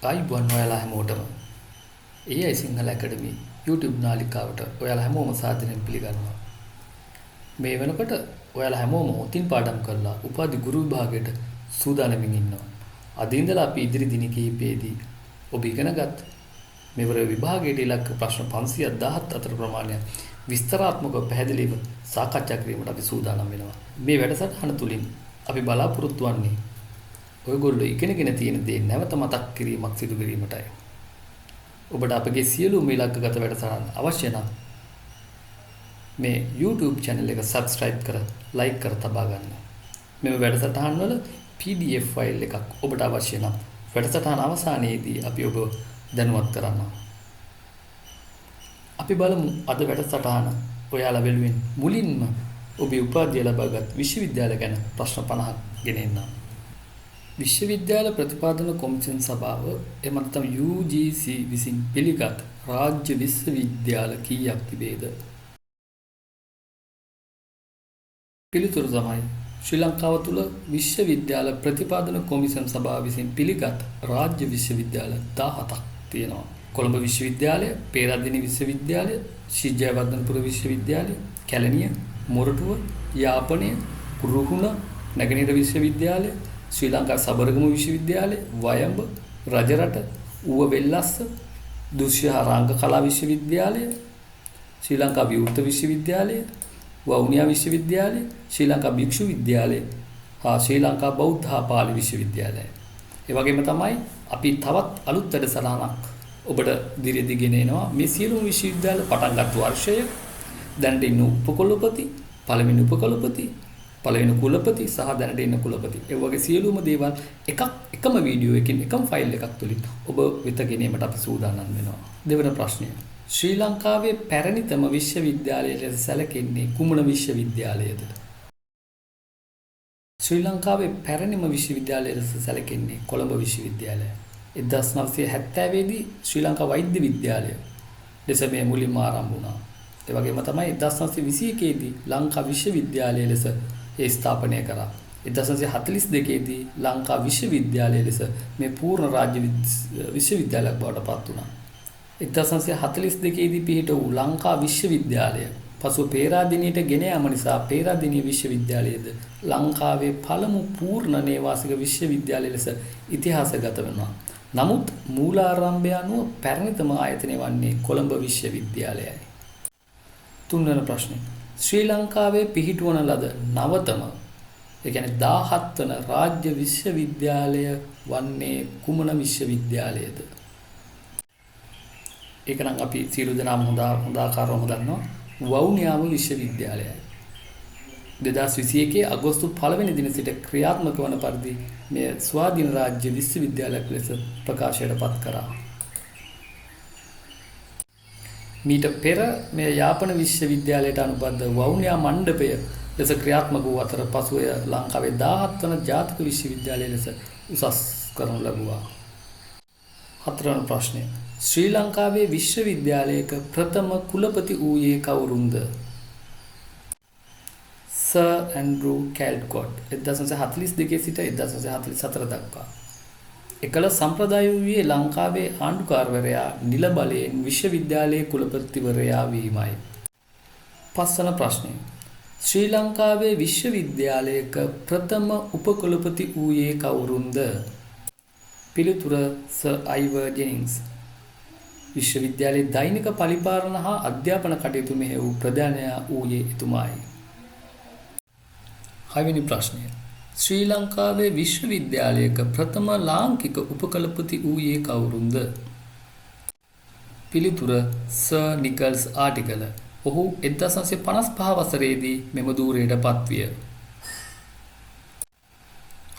ආයිබෝන් ඔයාලා හැමෝටම AI Sinhala ඇකඩමි YouTube නාලිකාවට ඔයාලා හැමෝම සාදරයෙන් පිළිගන්නවා. මේ වෙනකොට ඔයාලා හැමෝම උතින් පාඩම් කරලා උපාධි ගුරු විභාගයට සූදානම්ින් ඉන්නවා. අද ඉඳලා අපි ඉදිරි දින කිහිපෙදී ඔබ ඉගෙනගත් මෙවර විභාගයේ ඉලක්ක ප්‍රශ්න 517 අතර ප්‍රමාණය විස්තරාත්මකව පැහැදිලිව සාකච්ඡා කිරීමට අපි සූදානම් වෙනවා. මේ වැඩසටහන තුලින් අපි බලාපොරොත්තු වන්නේ ඔයගොල්ලෝ ඉගෙනගෙන තියෙන දේ නැවත මතක් කිරීමක් සිදු කිරීමටයි. ඔබට අපගේ සියලුම ඉලක්කගත වැඩසටහන් අවශ්‍ය නම් මේ YouTube channel එක subscribe කර like කර තබා ගන්න. මේ වැඩසටහන් වල PDF file එකක් ඔබට අවශ්‍ය නම් වැඩසටහන අවසානයේදී අපි ඔබ දැනුවත් කරනවා. අපි බලමු අද වැඩසටහන ඔයාලා වෙනුවෙන් මුලින්ම ඔබේ උපාධිය ලබාගත් විශ්වවිද්‍යාල ගැන ප්‍රශ්න 50ක් ගෙනෙන්න. විශ්වවිද්‍යාල ප්‍රතිපාදන කොමිෂන් සභාව එම නැත්නම් UGC විසින් පිළිගත් රාජ්‍ය විශ්වවිද්‍යාල කීයක් තිබේද? පිළිතුර තමයි ශ්‍රී ලංකාව තුළ විශ්වවිද්‍යාල ප්‍රතිපාදන කොමිෂන් සභාව විසින් පිළිගත් රාජ්‍ය විශ්වවිද්‍යාල 17ක් තියෙනවා. කොළඹ විශ්වවිද්‍යාලය, පේරාදෙණිය විශ්වවිද්‍යාලය, ශ්‍රී ජයවර්ධනපුර විශ්වවිද්‍යාලය, කැලණිය, මොරටුව, යාපනය, රුහුණ, නැගෙනහිර විශ්වවිද්‍යාලය, ශ්‍රී ලංකා සබරගමු විශ්වවිද්‍යාලය, වයඹ, රජරට, ඌව වෙල්ලස්ස, දුෂ්‍ය රංග කලා විශ්වවිද්‍යාලය, ශ්‍රී ලංකා විවෘත විශ්වවිද්‍යාලය, වවුනියා විශ්වවිද්‍යාලය, ශ්‍රී ලංකා භික්ෂු විද්‍යාලය, හා ශ්‍රී ලංකා බෞද්ධ හා පාලි විශ්වවිද්‍යාලය. ඒ වගේම තමයි අපි තවත් අලුත් වැඩසටහනක් ඔබට දිරිදී ගෙන එනවා. මේ සියලුම විශ්වවිද්‍යාල පටන්ගත් වර්ෂය, දැනට ඉන්න උපකුලපති, පළවෙනි උපකුලපති, පළවෙනි කුලපති සහ දැනට ඉන්න කුලපති. ඒ වගේ සියලුම දේවල් එකම වීඩියෝ එකකින් එකම ෆයිල් එකක් තුලින් ඔබ වෙත ගෙනීමට අපි සූදානම් වෙනවා. දෙවන ප්‍රශ්නය. ශ්‍රී ලංකාවේ පැරණිතම විශ්වවිද්‍යාලය ලෙස සැලකෙන්නේ කුමන විශ්වවිද්‍යාලයද? ශ්‍රී ලංකාවේ පැරණිම විශ්වවිද්‍යාලය ලෙස සැලකෙන්නේ කොළඹ විශ්වවිද්‍යාලය. 1970 දී ශ්‍රී ලංකා වෛද්‍ය විද්‍යාලය ලෙස මේ මුලින්ම ආරම්භ වුණා. ඒ වගේම තමයි 1921 දී ලංකා විශ්වවිද්‍යාලය ලෙස ඒ ස්ථාපනය කරා. 1942 දී ලංකා විශ්වවිද්‍යාලය ලෙස මේ පූර්ණ රාජ්‍ය විශ්වවිද්‍යාලයක් බවට පත් වුණා. 1942 දී පිහිට වූ ලංකා විශ්වවිද්‍යාලය පසුව පේරාදෙණියට ගෙන යාම නිසා පේරාදෙණිය විශ්වවිද්‍යාලයද ලංකාවේ පළමු පූර්ණ නේවාසික විශ්වවිද්‍යාලය ලෙස ඉතිහාසගත වෙනවා. නමුත් මූලාරම්භය අනුව පැරණිතම ආයතනය වන්නේ කොළඹ විශ්වවිද්‍යාලයයි. තුන්වන ප්‍රශ්නය. ශ්‍රී ලංකාවේ පිහිටුවන ලද නවතම ඒ කියන්නේ 17 වන රාජ්‍ය විශ්වවිද්‍යාලය වන්නේ කුමන විශ්වවිද්‍යාලයද? ඒක නම් අපි සියලු දෙනාම හොඳ ආකාරවම දන්නවා. වවුනියාම විශ්වවිද්‍යාලයයි. 2021 අගෝස්තු 1 වෙනි දින සිට ක්‍රියාත්මක වන පරිදි මේ ස්වාධීන රාජ්‍ය විශ්වවිද්‍යාලයක් ලෙස ප්‍රකාශයට පත් කරා. මීට පෙර මේ යාපන විශ්වවිද්‍යාලයට අනුබද්ධ වවුනියා මණ්ඩපය ලෙස ක්‍රියාත්මක වූ අතර පසුව ලංකාවේ 17 වන ජාතික විශ්වවිද්‍යාලය ලෙස උසස් කරනු ලැබුවා. හතරවන ප්‍රශ්නය. ශ්‍රී ලංකාවේ විශ්වවිද්‍යාලයක ප්‍රථම කුලපති වූයේ කවුරුන්ද? සර් ඇන්ඩ්‍රූ කැල්ඩ්කොට් 1942 සිට 1944 දක්වා. එකල සම්ප්‍රදාය වූයේ ලංකාවේ ආණ්ඩුකාරවරයා නිල බලයෙන් විශ්වවිද්‍යාලයේ කුලපතිවරයා වීමයි. පස්වන ප්‍රශ්නය. ශ්‍රී ලංකාවේ විශ්වවිද්‍යාලයක ප්‍රථම උපකුලපති වූයේ කවුරුන්ද? පිළිතුර සර් අයිවර් ජෙනින්ග්ස්. විශ්වවිද්‍යාලයේ දෛනික පරිපාලන හා අධ්‍යාපන කටයුතු මෙහෙයවූ ප්‍රධානයා වූයේ එතුමායි. හයවෙනි ප්‍රශ්නය. ශ්‍රී ලංකාවේ විශ්වවිද්‍යාලයක ප්‍රථම ලාංකික උපකුලපති වූයේ කවුරුන්ද? පිළිතුර සර් නිකල්ස් ආටිගල. ඔහු 1955 වසරේදී මෙම ධූරයට පත්විය.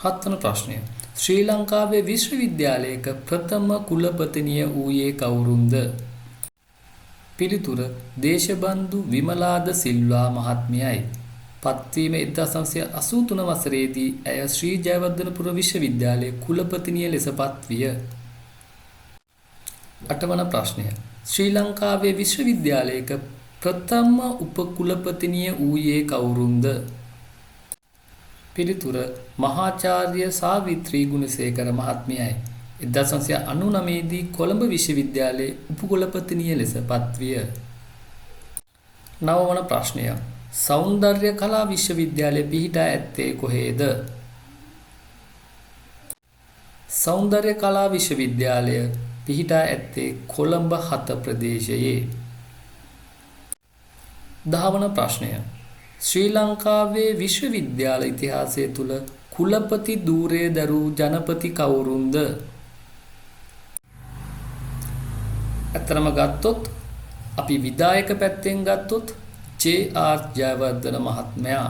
හත්වන ප්‍රශ්නය. ශ්‍රී ලංකාවේ විශ්වවිද්‍යාලයක ප්‍රථම කුලපතිනිය වූයේ කවුරුන්ද? පිළිතුර දේශබන්දු විමලාද සිල්වා මහත්මියයි. පත්වීම 1983 වසරේදී ඇය ශ්‍රී ජයවර්ධනපුර විශ්වවිද්‍යාලයේ කුලපතිනිය ලෙස පත්විය. අටවන ප්‍රශ්නය. ශ්‍රී ලංකාවේ විශ්වවිද්‍යාලයක ප්‍රථම උපකුලපතිනිය වූයේ කවුරුන්ද? පිළිතුර මහාචාර්ය සාවිත්‍රී ගුණසේකර මහත්මියයි. 1999 දී කොළඹ විශ්වවිද්‍යාලයේ උපකුලපතිනිය ලෙස පත්විය. 9 වන ප්‍රශ්නය. සෞන්දර්ය කලා විශ්වවිද්‍යාලය පිහිටා ඇත්තේ කොහේද? සෞන්දර්ය කලා විශ්වවිද්‍යාලය පිහිටා ඇත්තේ කොළඹ 7 ප්‍රදේශයේ. 10 වන ප්‍රශ්නය. ශ්‍රී ලංකාවේ විශ්වවිද්‍යාල ඉතිහාසය තුළ කුලපති ධූරය දරූ ජනපති කවුරුන්ද? ඇත්තටම ගත්තොත් අපි විධායක පැත්තෙන් ගත්තොත් ජේ.ආර්. ජයවර්ධන මහත්මයා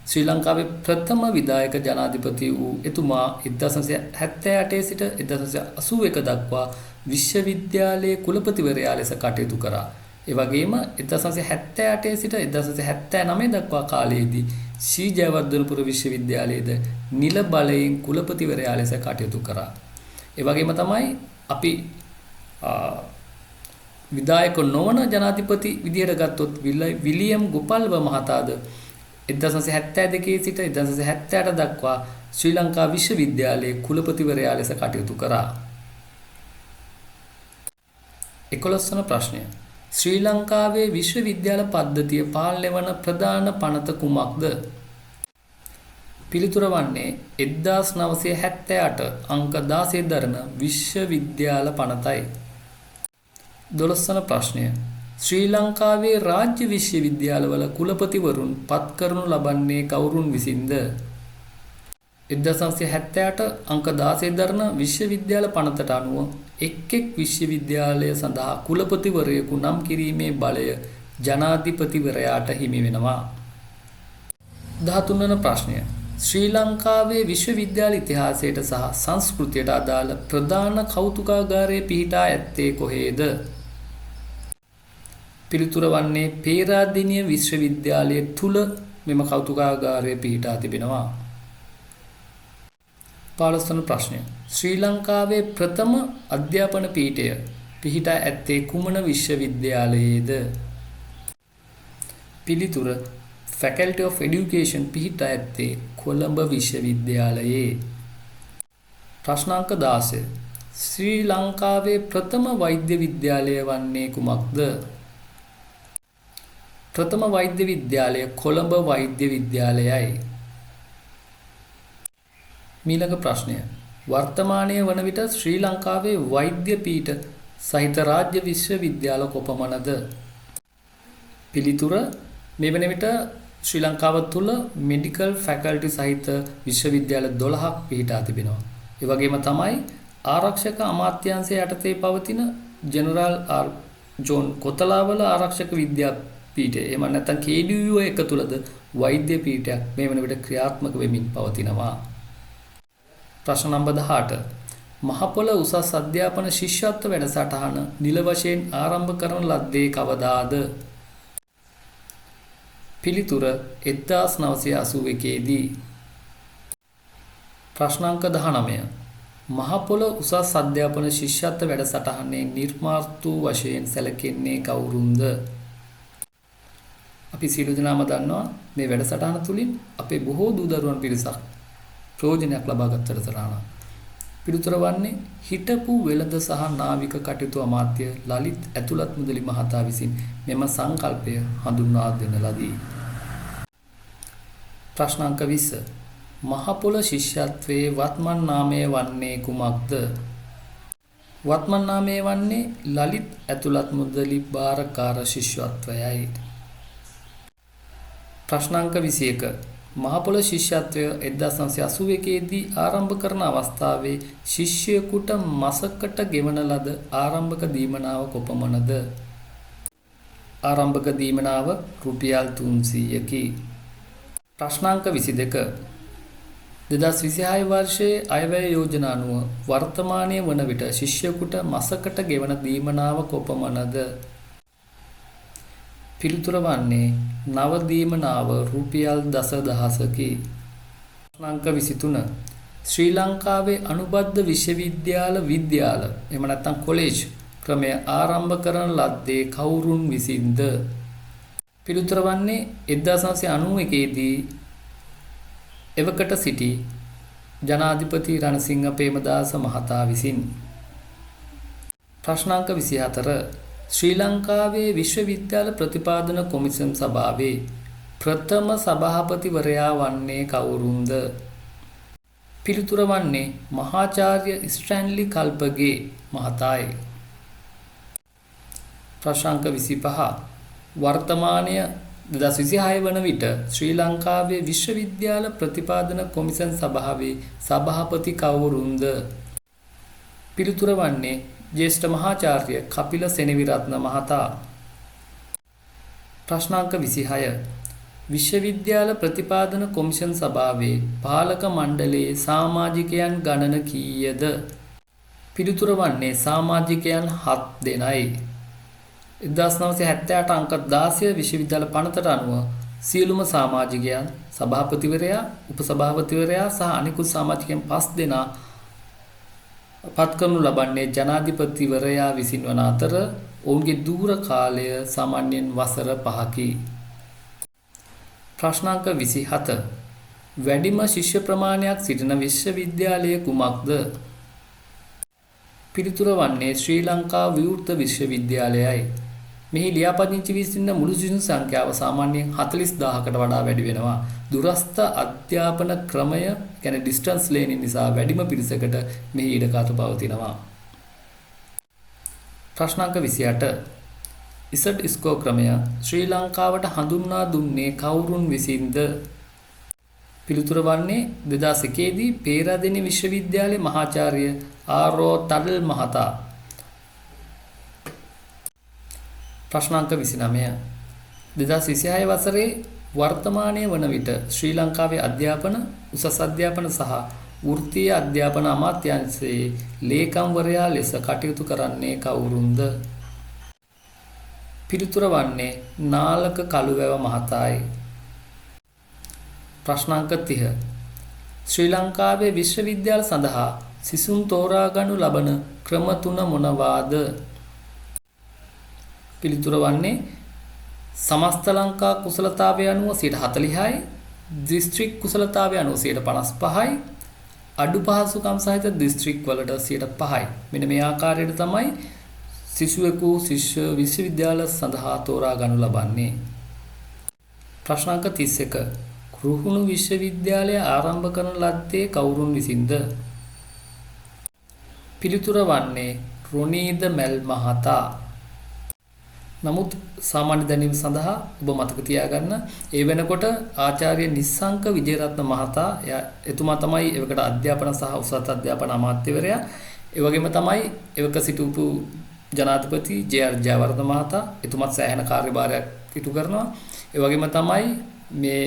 ශ්‍රී ලංකාවේ ප්‍රථම විධායක ජනාධිපති වූ එතුමා 1978 සිට 1981 දක්වා විශ්වවිද්‍යාලයේ කුලපතිවරයා ලෙස කටයුතු කරා. ඒ වගේම 1978 සිට 1979 දක්වා කාලයේදී ශ්‍රී ජයවර්ධනපුර විශ්වවිද්‍යාලයේද නිල බලයෙන් කුලපතිවරයා ලෙස කටයුතු කරා. ඒ වගේම තමයි අපි විධායක නොවන ජනාධිපති විදියට ගත්තොත් විලියම් ගෝපල්ව මහතාද 1972 සිට 1978 දක්වා ශ්‍රී ලංකා විශ්වවිද්‍යාලයේ කුලපතිවරයා ලෙස කටයුතු කරා. 11 වන ප්‍රශ්නය. ශ්‍රී ලංකාවේ විශ්වවිද්‍යාල පද්ධතිය පාලනය වන ප්‍රධාන පනත කුමක්ද? පිළිතුර වන්නේ 1978 අංක 16 දරන විශ්වවිද්‍යාල පනතයි. 12 වන ප්‍රශ්නය. ශ්‍රී ලංකාවේ රාජ්‍ය විශ්වවිද්‍යාලවල කුලපතිවරුන් පත් කරනු ලබන්නේ කවුරුන් විසින්ද? 1978 අංක 16 දරන විශ්වවිද්‍යාල පනතට අනුව එක් විශ්වවිද්‍යාලය සඳහා කුලපතිවරයෙකු නම් කිරීමේ බලය ජනාධිපතිවරයාට හිමි වෙනවා. 13 වන ප්‍රශ්නය. ශ්‍රී ලංකාවේ විශ්වවිද්‍යාල ඉතිහාසයට සහ සංස්කෘතියට අදාළ ප්‍රධාන කෞතුකාගාරය පිහිටා ඇත්තේ කොහේද? පිළිතුර වන්නේ පේරාදෙණිය විශ්වවිද්‍යාලය තුල මෙම කෞතුකාගාරය පිහිටා තිබෙනවා. 15 වන ප්‍රශ්නය. ශ්‍රී ලංකාවේ ප්‍රථම අධ්‍යාපන පීඨය පිහිටා ඇත්තේ කුමන විශ්වවිද්‍යාලයේද? පිළිතුර Faculty of Education පිහිටා ඇත්තේ කොළඹ විශ්වවිද්‍යාලයේ. ප්‍රශ්නාංක 16. ශ්‍රී ලංකාවේ ප්‍රථම වෛද්‍ය විද්‍යාලය වන්නේ කුමක්ද? ප්‍රථම වෛද්‍ය විද්‍යාලය කොළඹ වෛද්‍ය විද්‍යාලයයි. මීළඟ ප්‍රශ්නය. වර්තමානයේ වන විට ශ්‍රී ලංකාවේ වෛද්‍ය පීඨ සහිත රාජ්‍ය විශ්වවිද්‍යාල කොපමණද? පිළිතුර මේ වන විට ශ්‍රී ලංකාව තුළ මෙඩිකල් ෆැකල්ටි සහිත විශ්වවිද්‍යාල 12ක් පිහිටා තිබෙනවා. ඒ වගේම තමයි ආරක්ෂක අමාත්‍යාංශය යටතේ පවතින ජෙනරල් ආර් ජෝන් කොතලාවල ආරක්ෂක විද්‍යාපීඨය එහෙම නැත්නම් KDU එක තුලද වෛද්‍ය පීඨයක් මේ වන විට ක්‍රියාත්මක වෙමින් පවතිනවා. ප්‍රශ්න නම්බර 18. මහපොළ උසස් අධ්‍යාපන ශිෂ්‍යත්ව වැඩසටහන නිල වශයෙන් ආරම්භ කරන ලද්දේ කවදාද? පිළිතුර 1981 දී. ප්‍රශ්නාංක 19. මහපොළ උසස් අධ්‍යාපන ශිෂ්‍යත්ව වැඩසටහනේ නිර්මාතෘ වශයෙන් සැලකෙන්නේ කවුරුන්ද? අපි සියලු දෙනාම දන්නවා මේ වැඩසටහන තුලින් අපේ බොහෝ දූ දරුවන් පිරිසක් ප්‍රයෝජනයක් ලබා ගන්නට තරහන. පිළිතුර වන්නේ හිටපු වෙළඳ සහ නාවික කටයුතු අමාත්‍ය ලලිත් ඇතුළත් මුදලි මහතා විසින් මෙම සංකල්පය හඳුන්වා දෙන ලදී. ප්‍රශ්නාංක 20. මහපොළ ශිෂ්‍යත්වයේ වත්මන් නාමය වන්නේ කුමක්ද? වත්මන් නාමය වන්නේ ලලිත් ඇතුළත් මුදලි භාරකාර ශිෂ්‍යත්වයයි. ප්‍රශ්නාංක 21. මහපොළ ශිෂ්‍යත්වය 1981 දී ආරම්භ කරන අවස්ථාවේ ශිෂ්‍යයෙකුට මාසකට ගෙවන ලද ආරම්භක දීමනාව කොපමණද? ආරම්භක දීමනාව රුපියල් 300කි. ප්‍රශ්නාංක 22. 2026 වර්ෂයේ අයවැය යෝජනා අනුව වර්තමානයේ වන විට ශිෂ්‍යයෙකුට මාසකට ගෙවන දීමනාව කොපමණද? පිළිතුර වන්නේ නව දීමනාව රුපියල් 10000කි. ප්‍රශ්නාංක 23. ශ්‍රී ලංකාවේ අනුබද්ධ විශ්වවිද්‍යාල එහෙම නැත්නම් කොලෙජ් ක්‍රමය ආරම්භ කරන ලද්දේ කවුරුන් විසින්ද? පිළිතුර වන්නේ 1991 දී එවකට සිටි ජනාධිපති රණසිංහ ප්‍රේමදාස මහතා විසින්. ප්‍රශ්නාංක 24 ශ්‍රී ලංකාවේ විශ්වවිද්‍යාල ප්‍රතිපාදන කොමිසම් සභාවේ ප්‍රථම සභාපතිවරයා වන්නේ කවුරුන්ද? පිළිතුර වන්නේ මහාචාර්ය ස්ටැන්ලි කල්පගේ මහතායි. ප්‍රශ්නාංක 25 වර්තමානය 2026 වන විට ශ්‍රී ලංකාවේ විශ්වවිද්‍යාල ප්‍රතිපාදන කොමිසම් සභාවේ සභාපති කවුරුන්ද? පිළිතුර වන්නේ ජ්‍යෙෂ්ඨ මහාචාර්ය කපිල සෙනවිරත්න මහතා. ප්‍රශ්නාංක 26 විශ්වවිද්‍යාල ප්‍රතිපාදන කොමිෂන් සභාවේ පාලක මණ්ඩලයේ සමාජිකයන් ගණන කීයද? පිළිතුර වන්නේ සමාජිකයන් 7 දෙනයි. 1978 අංක 16 විශ්වවිද්‍යාල පනතට අනුව සියලුම සමාජිකයන් සභාපතිවරයා, උපසභාපතිවරයා සහ අනිකුත් සමාජිකයන් 5 දෙනා පත් කරනු ලබන්නේ ජනාධිපතිවරයා විසින් වන අතර ඔවුන්ගේ දූර කාලය සාමාන්‍යයෙන් වසර 5කි. ප්‍රශ්නාංක 27 වැඩිම ශිෂ්‍ය ප්‍රමාණයක් සිටින විශ්වවිද්‍යාලය කුමක්ද? පිළිතුර වන්නේ ශ්‍රී ලංකා විවෘත විශ්වවිද්‍යාලයයි. මෙහි ලියාපදිංචි වී සිටින මුළු සිසුන් සංඛ්‍යාව සාමාන්‍යයෙන් 40000කට වඩා වැඩි වෙනවා. දුරස්ථ අධ්‍යාපන ක්‍රමය කියන්නේ ඩිස්ටන්ස් ලර්නින් නිසා වැඩිම පිරිසකට මෙහි ඉඩකඩ පවතිනවා. ප්‍රශ්නාංක 28 ඉසඩ් ස්කෝ ක්‍රමය ශ්‍රී ලංකාවට හඳුන්වා දුන්නේ කවුරුන් විසින්ද? පිළිතුර වන්නේ 2001 දී පේරාදෙණිය විශ්වවිද්‍යාලයේ මහාචාර්ය ආර්.ඕ. තඩල් මහතා. ප්‍රශ්නාංක 29 2026 වසරේ වර්තමානයේ වන විට ශ්‍රී ලංකාවේ අධ්‍යාපන, උසස් අධ්‍යාපන සහ වෘත්තීය අධ්‍යාපන අමාත්‍යාංශයේ ලේකම්වරයා ලෙස කටයුතු කරන්නේ කවුරුන්ද? පිළිතුර වන්නේ නාලක කළුවැව මහතායි. ප්‍රශ්නාංක 30 ශ්‍රී ලංකාවේ විශ්වවිද්‍යාල සඳහා සිසුන් තෝරා ගනු ලබන ක්‍රම 3 මොනවාද? පිළිතුර වන්නේ සමස්ත ලංකා කුසලතාවය අනුව 40%යි, දිස්ත්‍රික් කුසලතාවය අනුව 55%යි, අඩු පහසුකම් සහිත දිස්ත්‍රික් වලට 5%යි. මෙන්න මේ ආකාරයට තමයි සිසුවෙකු ශිෂ්‍ය විශ්වවිද්‍යාල සඳහා තෝරා ගනු ලබන්නේ. ප්‍රශ්නාංක 31 රුහුණු විශ්වවිද්‍යාලය ආරම්භ කරන ලද්දේ කවුරුන් විසින්ද? පිළිතුර වන්නේ රොනීද මැල් මහතා. නමුත් සාමාන්‍ය දැනීම සඳහා ඔබ මතක තියාගන්න ඒ වෙනකොට ආචාර්ය නිස්සංක විජේරත්න මහතා එතුමා තමයි එවකට අධ්‍යාපන සහ උසස් අධ්‍යාපන අමාත්‍යවරයා. ඒ වගේම තමයි එවක සිටුපු ජනාධිපති ජේ.ආර්. ජයවර්ධන මහතා. එතුමත් සෑහෙන කාර්යභාරයක් ඉටු කරනවා. ඒ වගේම තමයි මේ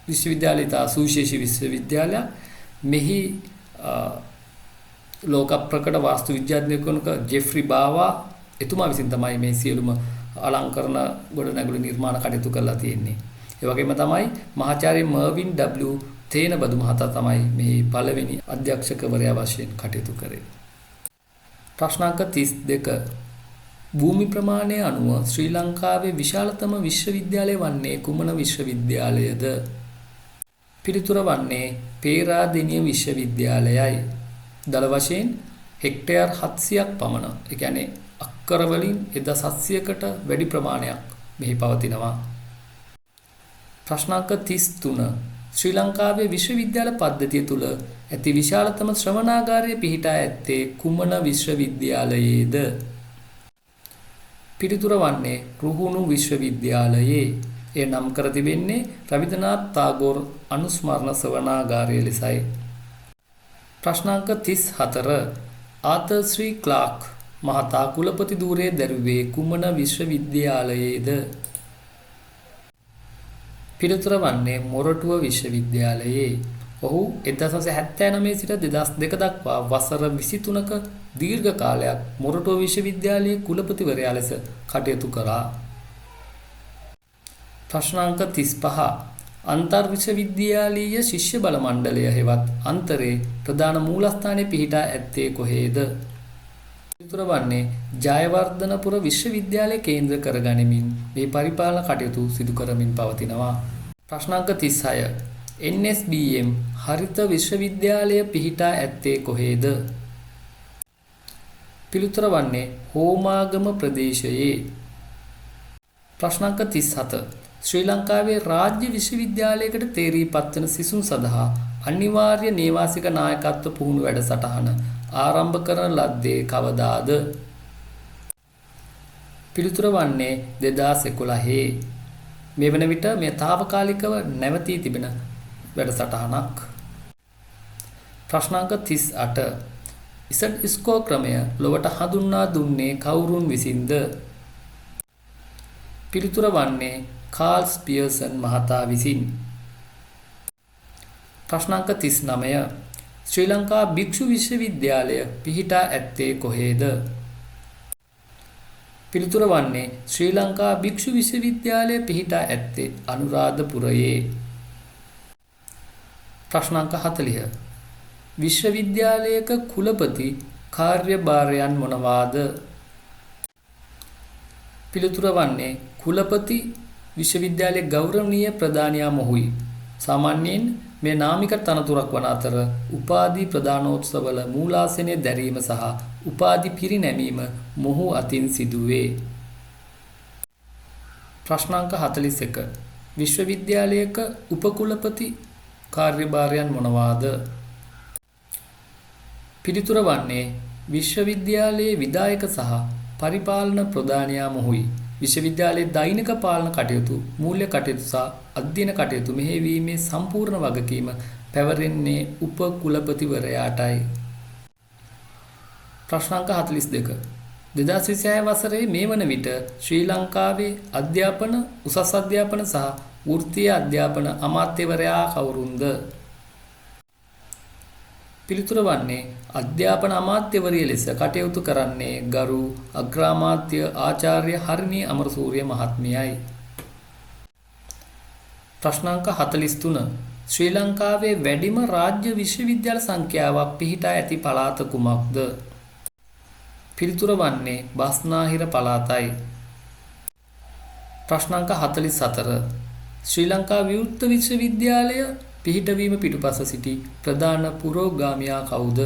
විශ්වවිද්‍යාලය තා සුවිශේෂී විශ්වවිද්‍යාලයක්. මෙහි ලෝක ප්‍රකට වාස්තු විද්‍යාඥයෙකුණක ජෙෆ්රි බාවා එතුමා විසින් තමයි මේ සියලුම අලංකරණ ගොඩනැගිලි නිර්මාණ කටයුතු කරලා තියෙන්නේ. ඒ වගේම තමයි මහාචාර්ය මර්වින් W. තේනබදු මහතා තමයි මේ පළවෙනි අධ්‍යක්ෂකවරයා වශයෙන් කටයුතු කරේ. ප්‍රශ්නාංක 32 භූමි ප්‍රමාණය අනුව ශ්‍රී ලංකාවේ විශාලතම විශ්වවිද්‍යාලය වන්නේ කුමන විශ්වවිද්‍යාලයද? පිළිතුර වන්නේ පේරාදෙණිය විශ්වවිද්‍යාලයයි. දල වශයෙන් හෙක්ටයාර් 700ක් පමණ. ඒ කියන්නේ අක්කර වලින් 1700කට වැඩි ප්‍රමාණයක් මෙහි පවතිනවා. ප්‍රශ්නාංක 33 ශ්‍රී ලංකාවේ විශ්වවිද්‍යාල පද්ධතිය තුල ඇති විශාලතම ශ්‍රවණාගාරය පිහිටා ඇත්තේ කුමන විශ්වවිද්‍යාලයේද? පිළිතුර වන්නේ රුහුණු විශ්වවිද්‍යාලයේ. එය නම් කර තිබෙන්නේ රවින්ද්‍රනාත් tagore අනුස්මරණ ශ්‍රවණාගාරය ලෙසයි. ප්‍රශ්නාංක 34 ආතර් ශ්‍රී ක්ලාක් මහතා කුලපති ධූරයේ දැරුවේ කුමන විශ්වවිද්‍යාලයේද? පිළිතුර වන්නේ මොරටුව විශ්වවිද්‍යාලයේ. ඔහු 1979 සිට 2002 දක්වා වසර 23ක දීර්ඝ කාලයක් මොරටුව විශ්වවිද්‍යාලයේ කුලපතිවරයා ලෙස කටයුතු කළා. ප්‍රශ්නාංක 35 අන්තර් විශ්වවිද්‍යාලීය ශිෂ්‍ය බල මණ්ඩලය හෙවත් අන්තරේ ප්‍රධාන මූලස්ථානයේ පිහිටා ඇත්තේ කොහේද? පිළිතුර වන්නේ ජයවර්ධනපුර විශ්වවිද්‍යාලය කේන්ද්‍ර කරගනිමින් මේ පරිපාලන කටයුතු සිදු කරමින් පවතිනවා. ප්‍රශ්නාංක 36 NSBM හරිත විශ්වවිද්‍යාලය පිහිටා ඇත්තේ කොහේද? පිළිතුර වන්නේ හෝමාගම ප්‍රදේශයේ. ප්‍රශ්නාංක 37. ශ්‍රී ලංකාවේ රාජ්‍ය විශ්වවිද්‍යාලයකට තේරී පත්වන සිසුන් සඳහා අනිවාර්ය නේවාසික නායකත්ව පුහුණු වැඩසටහන ආරම්භ කරන ලද්දේ කවදාද? පිළිතුර වන්නේ 2011. මේ වන විට මේ తాවකාලිකව නැවතී තිබෙන වැඩසටහනක්. ප්‍රශ්නාංක 38. ඉස්කෝ ක්‍රමය ලොවට හඳුන්වා දුන්නේ කවුරුන් විසින්ද? පිළිතුර වන්නේ කාල්ස් පියර්සන් මහතා විසින්. ප්‍රශ්නාංක 39. ශ්‍රී ලංකා භික්ෂු විශ්වවිද්‍යාලය පිහිටා ඇත්තේ කොහේද? පිළිතුර වන්නේ ශ්‍රී ලංකා භික්ෂු විශ්වවිද්‍යාලය පිහිටා ඇත්තේ අනුරාධපුරයේ. ප්‍රශ්නාංක 40. විශ්වවිද්‍යාලයක කුලපති කාර්යභාරයන් මොනවාද? පිළිතුර වන්නේ කුලපති විශ්වවිද්‍යාලයේ ගෞරවනීය ප්‍රධානියා මොහුයි. සාමාන්‍යයෙන් මේ නාමික තනතුරක් වන අතර උපාධි ප්‍රදානෝත්සවවල මූලාසනය දැරීම සහ උපාධි පිරිනැමීම මොහු අතින් සිදුවේ. ප්‍රශ්නාංක 41. විශ්වවිද්‍යාලයක උපකුලපති කාර්යභාරයන් මොනවාද? පිළිතුර වන්නේ විශ්වවිද්‍යාලයේ විධායක සහ පරිපාලන ප්‍රධානියා මොහුයි. විශ්වවිද්‍යාලයේ දෛනික පාලන කටයුතු, මූල්‍ය කටයුතු සහ අධ්‍යයන කටයුතු මෙහෙයවීමේ සම්පූර්ණ වගකීම පැවරෙන්නේ උපකුලපතිවරයාටයි. ප්‍රශ්නාංක 42. 2026 වසරේ මේ වන විට ශ්‍රී ලංකාවේ අධ්‍යාපන, උසස් අධ්‍යාපන සහ වෘත්තීය අධ්‍යාපන අමාත්‍යවරයා කවුරුන්ද? පිළිතුර වන්නේ අධ්‍යාපන අමාත්‍යවරිය ලෙස කටයුතු කරන්නේ ගරු අග්‍රාමාත්‍ය ආචාර්ය හරිනී අමරසූරිය මහත්මියයි. ප්‍රශ්නාංක 43. ශ්‍රී ලංකාවේ වැඩිම රාජ්‍ය විශ්වවිද්‍යාල සංඛ්‍යාවක් පිහිටා ඇති පළාත කුමක්ද? පිළිතුර වන්නේ බස්නාහිර පළාතයි. ප්‍රශ්නාංක 44. ශ්‍රී ලංකා විවෘත විශ්වවිද්‍යාලය පිහිටවීම පිටුපස සිටි ප්‍රධාන පුරෝගාමියා කවුද?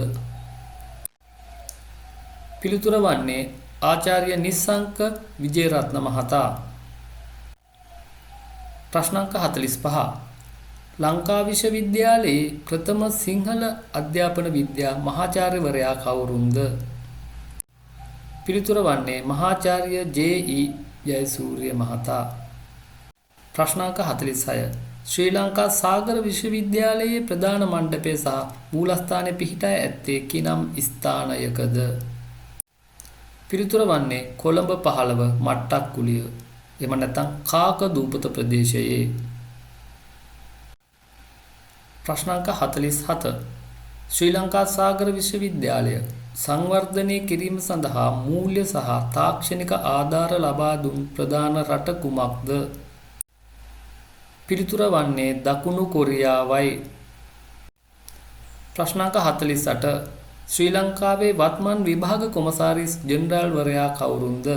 පිළිතුර වන්නේ ආචාර්ය නිස්සංක විජේරත්න මහතා. ප්‍රශ්නාංක 45. ලංකා විශ්වවිද්‍යාලයේ ප්‍රථම සිංහල අධ්‍යාපන විද්‍යා මහාචාර්යවරයා කවුරුන්ද? පිළිතුර වන්නේ මහාචාර්ය ජේ.ඊ. ජයසූරිය මහතා. ප්‍රශ්නාංක 46. ශ්‍රී ලංකා සාගර විශ්වවිද්‍යාලයේ ප්‍රධාන මණ්ඩපය සහ මූලස්ථානය පිහිටා ඇත්තේ කිනම් ස්ථානයකද? පිළිතුර වන්නේ කොළඹ 15 මට්ටක් කුලිය. එම නැත්නම් කාක දූපත ප්‍රදේශයේ. ප්‍රශ්නාංක 47. ශ්‍රී ලංකා සාගර විශ්වවිද්‍යාලය සංවර්ධනය කිරීම සඳහා මූල්‍ය සහ තාක්ෂණික ආධාර ලබා දුන් ප්‍රධාන රට කුමක්ද? පිළිතුර වන්නේ දකුණු කොරියාවයි. ප්‍රශ්නාංක 48. ශ්‍රී ලංකාවේ වත්මන් විභාග කොමසාරිස් ජෙනරාල්වරයා කවුරුන්ද?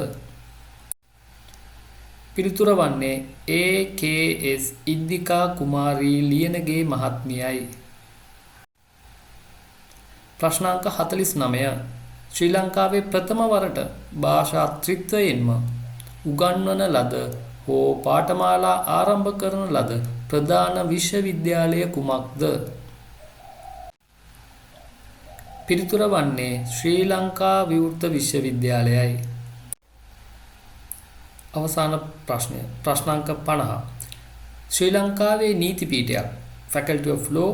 පිළිතුර වන්නේ AKS ඉද්දිකා කුමාරී ලියනගේ මහත්මියයි. ප්‍රශ්නාංක 49. ශ්‍රී ලංකාවේ ප්‍රථම වරට භාෂා ත්‍රිත්වයෙන්ම උගන්වන ලද හෝ පාඨමාලා ආරම්භ කරන ලද ප්‍රධාන විශ්වවිද්‍යාලය කුමක්ද? පිළිතුර වන්නේ ශ්‍රී ලංකා විවෘත විශ්වවිද්‍යාලයයි. අවසාන ප්‍රශ්නය ප්‍රශ්නාංක 50. ශ්‍රී ලංකාවේ නීති පීඨයක් Faculty of Law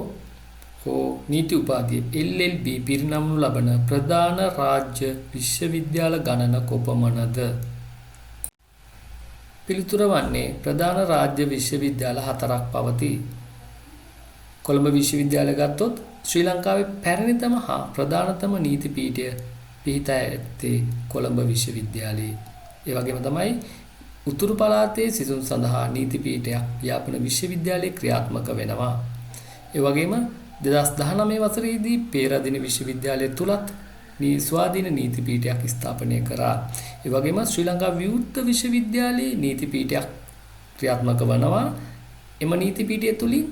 හෝ නීති උපාධිය LLB පිරිනමනු ලබන ප්‍රධාන රාජ්‍ය විශ්වවිද්‍යාල ගණන කොපමණද? පිළිතුර වන්නේ ප්‍රධාන රාජ්‍ය විශ්වවිද්‍යාල 4ක් පවතී. කොළඹ විශ්වවිද්‍යාලය ගත්තොත් ශ්‍රී ලංකාවේ පැරණිතම හා ප්‍රධානතම නීති පීඨය පිහිටා ඇත්තේ කොළඹ විශ්වවිද්‍යාලයේ. ඒ වගේම තමයි උතුරු පළාතේ සිසුන් සඳහා නීති පීඨයක් යාපන විශ්වවිද්‍යාලයේ ක්‍රියාත්මක වෙනවා. ඒ වගේම 2019 වසරේදී පේරාදෙණි විශ්වවිද්‍යාලය තුලත් මේ ස්වාධීන නීති පීඨයක් ස්ථාපනය කරා. ඒ වගේම ශ්‍රී ලංකා විවෘත විශ්වවිද්‍යාලයේ නීති පීඨයක් ක්‍රියාත්මක වනවා. එම නීති පීඨය තුලින්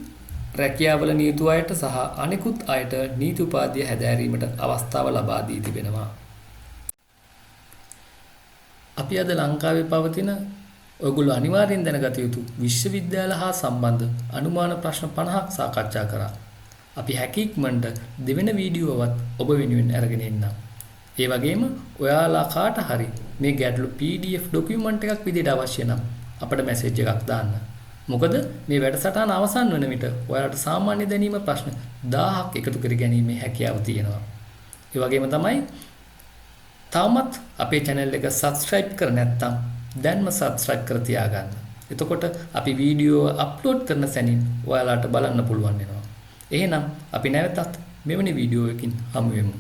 රැකියාවල නියුතු අයට සහ අනෙකුත් අයට නීති උපාධිය හැදෑරීමට අවස්ථාව ලබා දී තිබෙනවා. අපි අද ලංකාවේ පවතින ඔයගොල්ලෝ අනිවාර්යෙන් දැනගත යුතු විශ්වවිද්‍යාල හා සම්බන්ධ අනුමාන ප්‍රශ්න 50ක් සාකච්ඡා කරා. අපි හැකි ඉක්මනට දෙවෙනි වීඩියෝවත් ඔබ වෙනුවෙන් අරගෙන එන්නම්. ඒ වගේම ඔයාලා කාට හරි මේ ගැටළු PDF ડોකියුමන්ට් එකක් විදිහට අවශ්‍ය නම් අපට මැසේජ් එකක් දාන්න. මොකද මේ වැඩසටහන අවසන් වන විට ඔයාලට සාමාන්‍ය දැනීම ප්‍රශ්න 1000ක් එකතු කර ගැනීමේ හැකියාව තියෙනවා. ඒ වගේම තමයි තාමත් අපේ channel එක subscribe කර නැත්නම් දැන්ම subscribe කර තියාගන්න. එතකොට අපි වීඩියෝ අප්ලෝඩ් කරන සැනින් ඔයාලට බලන්න පුළුවන් වෙනවා. එහෙනම් අපි නැවතත් මෙවැනි වීඩියෝ එකකින් හමු වෙමු.